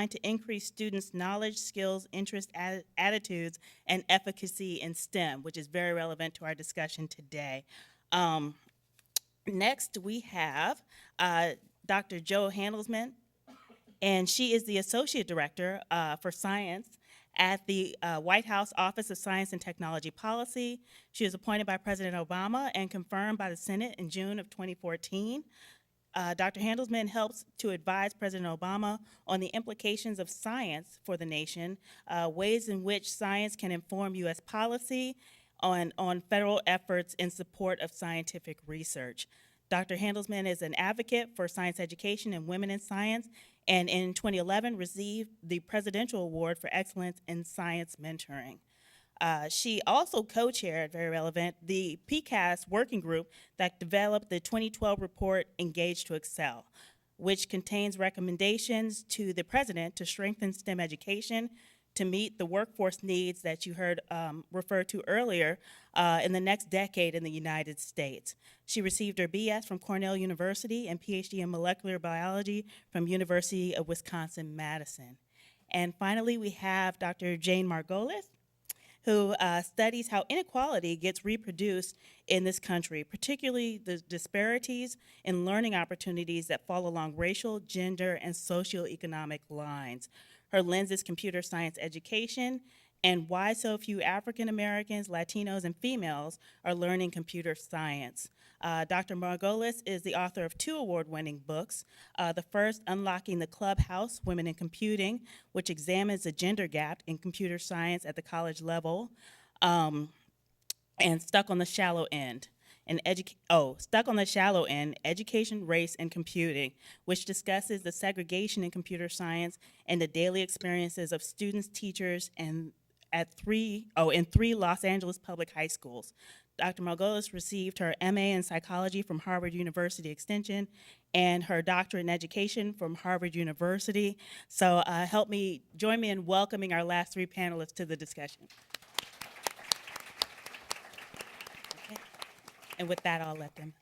designed to increase students' knowledge, skills, interests, attitudes, and efficacy in STEM, which is very relevant to our discussion today. Um, Next, we have Dr. Jo Handelsman, and she is the Associate Director for Science at the White House Office of Science and Technology Policy. She was appointed by President Obama and confirmed by the Senate in June of 2014. Dr. Handelsman helps to advise President Obama on the implications of science for the nation, ways in which science can inform U.S. policy on federal efforts in support of scientific research. Dr. Handelsman is an advocate for science education and women in science, and in 2011 received the Presidential Award for Excellence in Science Mentoring. She also co-chaired, very relevant, the PCAST working group that developed the 2012 report, Engage to Excel, which contains recommendations to the president to strengthen STEM education to meet the workforce needs that you heard referred to earlier in the next decade in the United States. She received her BS from Cornell University and PhD in molecular biology from University of Wisconsin-Madison. And finally, we have Dr. Jane Margolis, who studies how inequality gets reproduced in this country, particularly the disparities in learning opportunities that fall along racial, gender, and socioeconomic lines. Her lens is computer science education and why so few African Americans, Latinos, and females are learning computer science. Dr. Margolis is the author of 2 award-winning books. The first, Unlocking the Clubhouse, Women in Computing, which examines the gender gap in computer science at the college level, and Stuck on the Shallow End. Stuck on the Shallow End, Education, Race, and Computing, which discusses the segregation in computer science and the daily experiences of students, teachers, and in 3 Los Angeles public high schools. Dr. Margolis received her MA in psychology from Harvard University Extension and her doctorate in education from Harvard University. So join me in welcoming our last 3 panelists to the discussion. Okay. And with that, I'll let them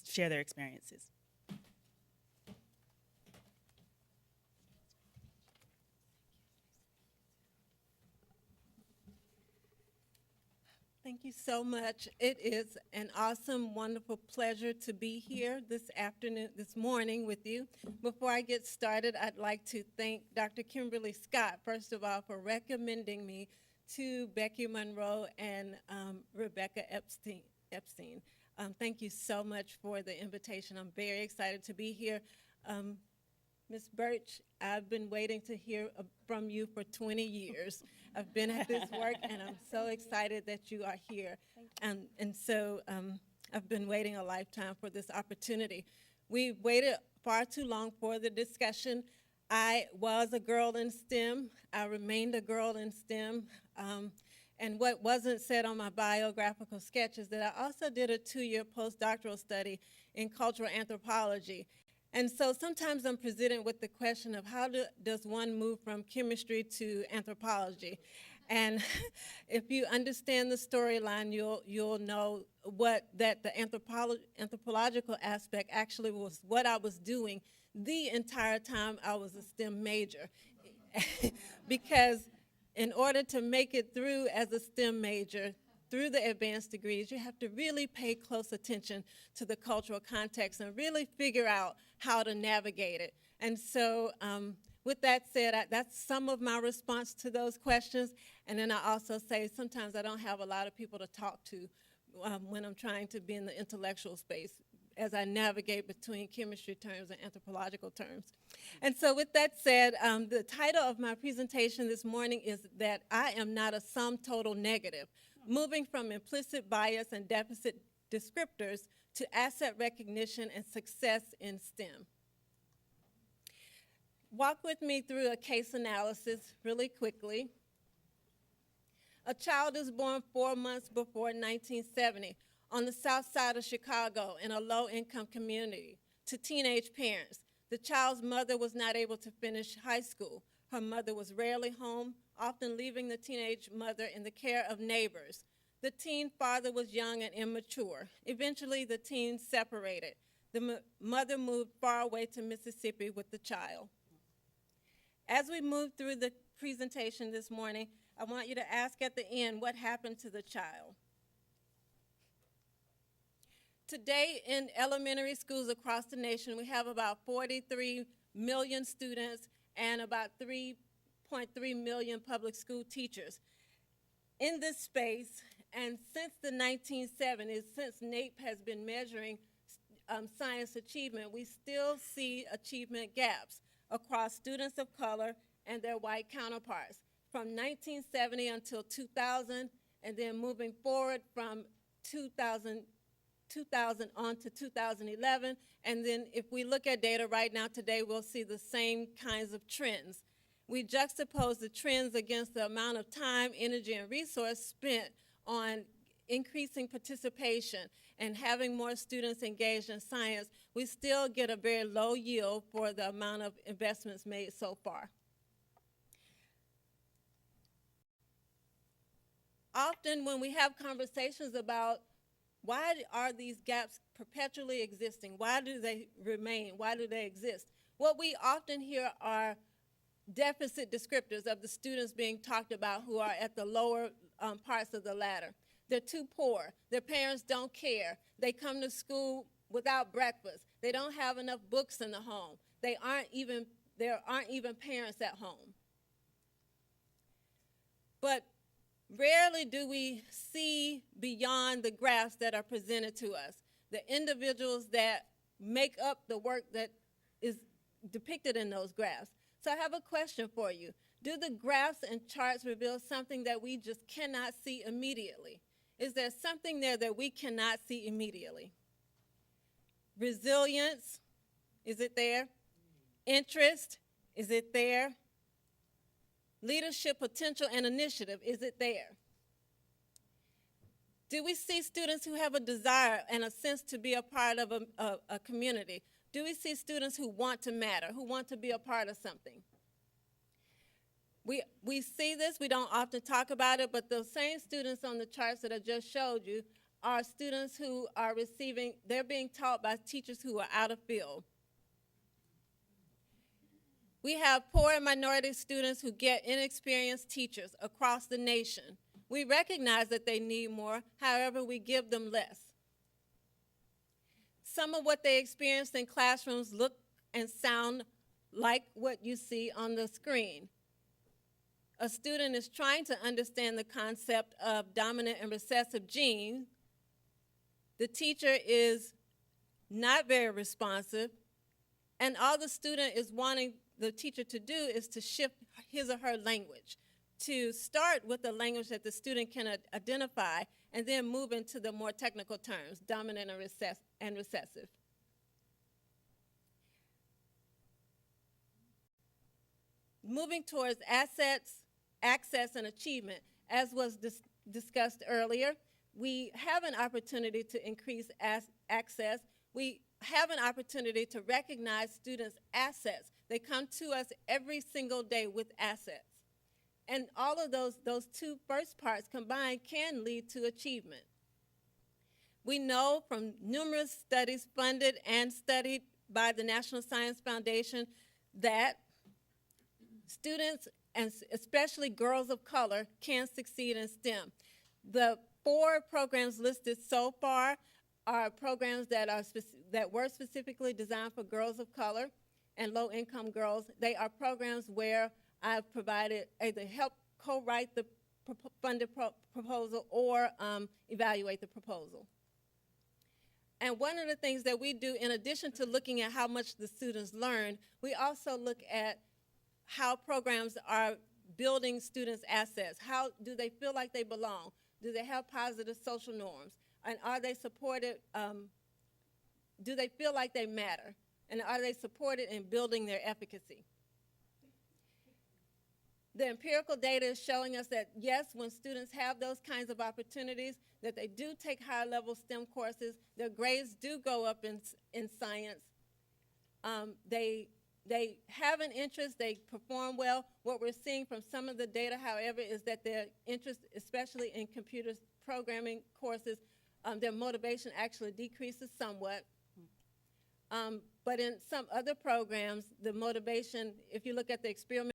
share their experiences. Thank you so much. It is an awesome, wonderful pleasure to be here this morning with you. Before I get started, I'd like to thank Dr. Kimberly Scott, first of all, for recommending me to Becky Monroe and Rebecca Epstein. Thank you so much for the invitation. I'm very excited to be here. Ms. Birch, I've been waiting to hear from you for 20 years. I've been at this work, and I'm so excited that you are here. And so I've been waiting a lifetime for this opportunity. We waited far too long for the discussion. I was a girl in STEM. I remained a girl in STEM. And what wasn't said on my biographical sketch is that I also did a 2-year postdoctoral study in cultural anthropology. And so sometimes I'm presented with the question of how does one move from chemistry to anthropology? And if you understand the storyline, you'll know that the anthropological aspect actually was what I was doing the entire time I was a STEM major. Because in order to make it through as a STEM major, through the advanced degrees, you have to really pay close attention to the cultural context and really figure out how to navigate it. And so with that said, that's some of my response to those questions. And then I also say sometimes I don't have a lot of people to talk to when I'm trying to be in the intellectual space as I navigate between chemistry terms and anthropological terms. And so with that said, the title of my presentation this morning is that I am not a sum total negative. Moving from implicit bias and deficit descriptors to asset recognition and success in STEM. Walk with me through a case analysis really quickly. A child is born 4 months before 1970 on the south side of Chicago in a low-income community to teenage parents. The child's mother was not able to finish high school. Her mother was rarely home, often leaving the teenage mother in the care of neighbors. The teen father was young and immature. Eventually, the teens separated. The mother moved far away to Mississippi with the child. As we move through the presentation this morning, I want you to ask at the end, what happened to the child? Today in elementary schools across the nation, we have about 43 million students and about 3.3 million public school teachers. In this space, and since the 1970s, since NAEP has been measuring science achievement, we still see achievement gaps across students of color and their white counterparts. From 1970 until 2000, and then moving forward from 2000 on to 2011, and then if we look at data right now today, we'll see the same kinds of trends. We juxtapose the trends against the amount of time, energy, and resource spent on increasing participation and having more students engaged in science. We still get a very low yield for the amount of investments made so far. Often when we have conversations about why are these gaps perpetually existing, why do they remain, why do they exist, what we often hear are deficit descriptors of the students being talked about who are at the lower parts of the ladder. They're too poor. Their parents don't care. They come to school without breakfast. They don't have enough books in the home. There aren't even parents at home. But rarely do we see beyond the graphs that are presented to us, the individuals that make up the work that is depicted in those graphs. So I have a question for you. Do the graphs and charts reveal something that we just cannot see immediately? Is there something there that we cannot see immediately? Resilience, is it there? Interest, is it there? Leadership potential and initiative, is it there? Do we see students who have a desire and a sense to be a part of a community? Do we see students who want to matter, who want to be a part of something? We see this, we don't often talk about it, but those same students on the charts that I just showed you are students who are they're being taught by teachers who are out of field. We have poor and minority students who get inexperienced teachers across the nation. We recognize that they need more, however, we give them less. Some of what they experience in classrooms look and sound like what you see on the screen. A student is trying to understand the concept of dominant and recessive genes. The teacher is not very responsive, and all the student is wanting the teacher to do is to shift his or her language, to start with the language that the student can identify, and then move into the more technical terms, dominant and recessive. Moving towards assets, access, and achievement, as was discussed earlier, we have an opportunity to increase access. We have an opportunity to recognize students' assets. They come to us every single day with assets. And all of those two first parts combined can lead to achievement. We know from numerous studies funded and studied by the National Science Foundation that students, and especially girls of color, can succeed in STEM. The 4 programs listed so far are programs that were specifically designed for girls of color and low-income girls. They are programs where I've provided either help co-write the funded proposal or evaluate the proposal. And one of the things that we do, in addition to looking at how much the students learn, we also look at how programs are building students' assets. How do they feel like they belong? Do they have positive social norms? And are they supported? Do they feel like they matter? And are they supported in building their efficacy? The empirical data is showing us that, yes, when students have those kinds of opportunities, that they do take higher level STEM courses, their grades do go up in science. They have an interest, they perform well. What we're seeing from some of the data, however, is that their interest, especially in computer programming courses, their motivation actually decreases somewhat. But in some other programs, the motivation, if you look at the experiment